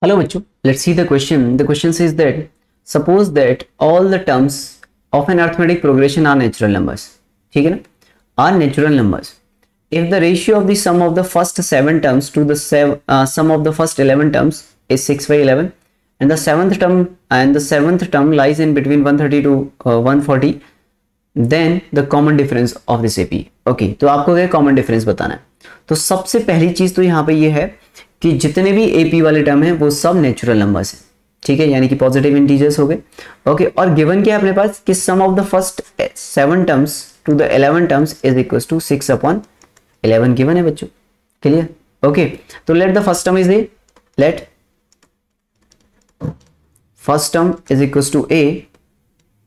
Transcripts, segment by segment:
Hello bachcho, let's see the question. The question says that suppose that all the terms of an arithmetic progression are natural numbers. ठीक है ना? Are natural numbers. If the ratio of the sum of the first 7 terms to the sum of the first 11 terms is 6/11 and the seventh term lies in between 130 to 140, then the common difference of this AP. Okay, तो आपको क्या common difference बताना है. तो सबसे पहली चीज तो यहाँ पे ये है कि जितने भी एपी वाले टर्म हैं वो सब नेचुरल नंबर्स हैं. ठीक है, यानी कि पॉजिटिव इंटीजर्स हो गए. ओके, और गिवन क्या है अपने पास कि sum of the first 7 terms to the 11 terms is equal to 6/11 given है बच्चों. क्लियर? ओके, तो let the first term is A, let first term is equal to A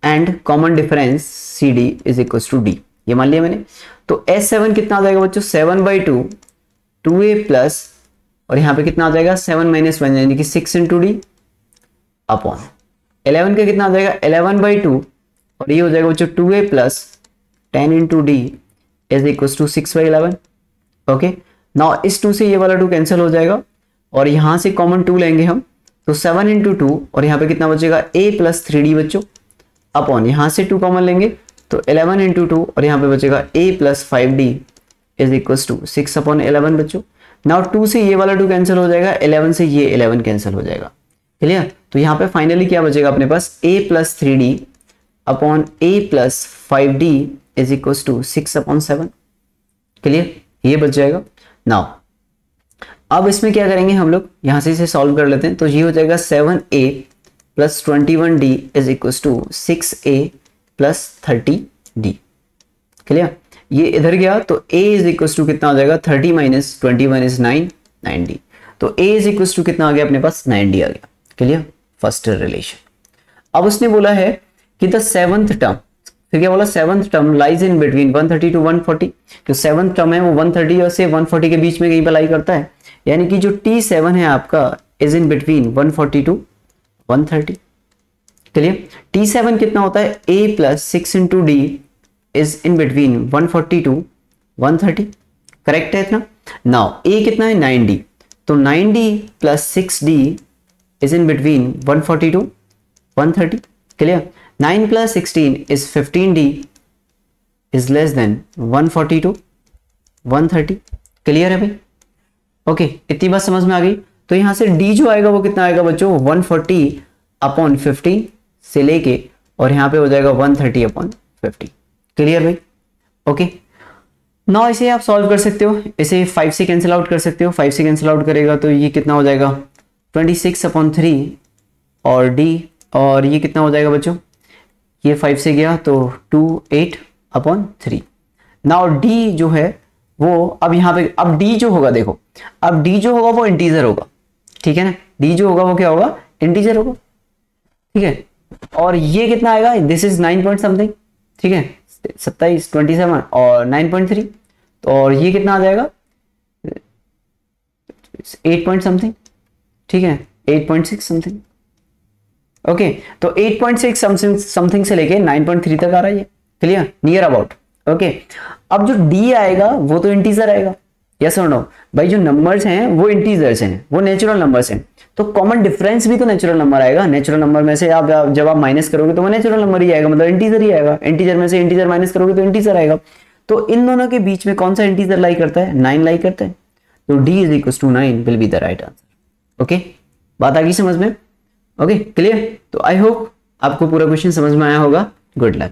and common difference C D is equal to D. ये मान लिया मैंने. तो S7 कितना आ जाएगा बच्चों? 7/2 2a प्लस, और यहाँ पे कितना आ जाएगा 7 - 1 यानी कि 6 × d अपॉन 11 का कितना आ जाएगा 11/2, और ये हो जाएगा बच्चों 2a plus 10 × d is equal to 6/11. Okay, now इस 2 से ये वाला 2 कैंसिल हो जाएगा और यहाँ से कॉमन 2 लेंगे हम, तो 7 × 2 और यहाँ पे कितना बचेगा a + 3d बच्चों अपॉन यहाँ से 2 कॉमन लेंगे तो 11 × 2 और यहाँ पे बचेगा a + 5d is equal to 6/11 बच्चों. नाउ 2 से ये वाला 2 कैंसिल हो जाएगा, 11 से ये 11 कैंसिल हो जाएगा. क्लियर? तो यहाँ पे फाइनली क्या बचेगा अपने पास a + 3d upon a + 5d is equal to 6/7. Clear? ये बच जाएगा. नाउ अब इसमें क्या करेंगे हम लोग, यहाँ से इसे सॉल्व कर लेते हैं. तो ये हो जाएगा 7a + 21d is equal to 6a + 30d. Clear? ये इधर गया तो a इज इक्वल टू कितना आ जाएगा 30 - 21 इज 9d. तो a इज इक्वल टू कितना आ गया अपने पास 9d आ गया. क्लियर? First relation. अब उसने बोला है कि द सेवंथ टर्म, फिर क्या बोला, seventh term lies in between 130 to 140. जो सेवंथ टर्म है वो 130 से 140 के बीच में कहीं पर लाई करता है, यानी कि जो T7 है आपका is in between 140 to 130. Clear? T7 कितना होता है a + 6 × d is in between 140 to 130. Correct है इतना? नाउ a कितना है 9d, तो 9d + 6d is in between 140 to 130. Clear? 9 + 16 is 15d is less than 140 to 130. Clear है भाई? ओके, इतनी बात समझ में आ गई. तो यहां से d जो आएगा वो कितना आएगा बच्चों 140/15 से लेके और यहाँ पे हो जाएगा 130/50. क्लियर भाई? ओके, नाउ इसे आप सॉल्व कर सकते हो. इसे 5 से कैंसिल आउट कर सकते हो. 5 से कैंसिल आउट करेगा तो ये कितना हो जाएगा 26/3 और d, और ये कितना हो जाएगा बच्चों, ये 5 से गया तो 28/3. नाउ d जो है वो अब यहाँ पे, अब d जो होगा देखो, अब d जो होगा वो इंटीजर होगा. ठीक है ना? d जो होगा वो क्या होगा, इंटीजर होगा. ठीक है, और ये कितना आएगा, दिस इज 9 पॉइंट समथिंग. ठीक है, 27 27 और 9.3, तो और ये कितना आ जाएगा 8 पॉइंट समथिंग. ठीक है, 8.6 समथिंग. ओके, तो 8.6 समथिंग से लेके 9.3 तक आ रहा है ये. क्लियर? Near about. ओके, अब जो d आएगा वो तो इंटीजर आएगा. यस और नो भाई? जो नंबर्स हैं वो इंटीजर्स हैं, वो नेचुरल नंबर्स हैं, तो कॉमन डिफरेंस भी तो नेचुरल नंबर आएगा. नेचुरल नंबर में से आप जब आप माइनस करोगे तो वो नेचुरल नंबर ही आएगा, मतलब इंटीजर ही आएगा. इंटीजर में से इंटीजर माइनस करोगे तो इंटीजर आएगा. तो इन दोनों के बीच में कौन सा इंटीजर लाई करता है, 9 लाई करता है. तो d is equal to 9 will be the right answer. Okay, बात आ गई समझ में? Okay, clear? तो आई होप आपको पूरा क्वेश्चन समझ में आया होगा. Good luck.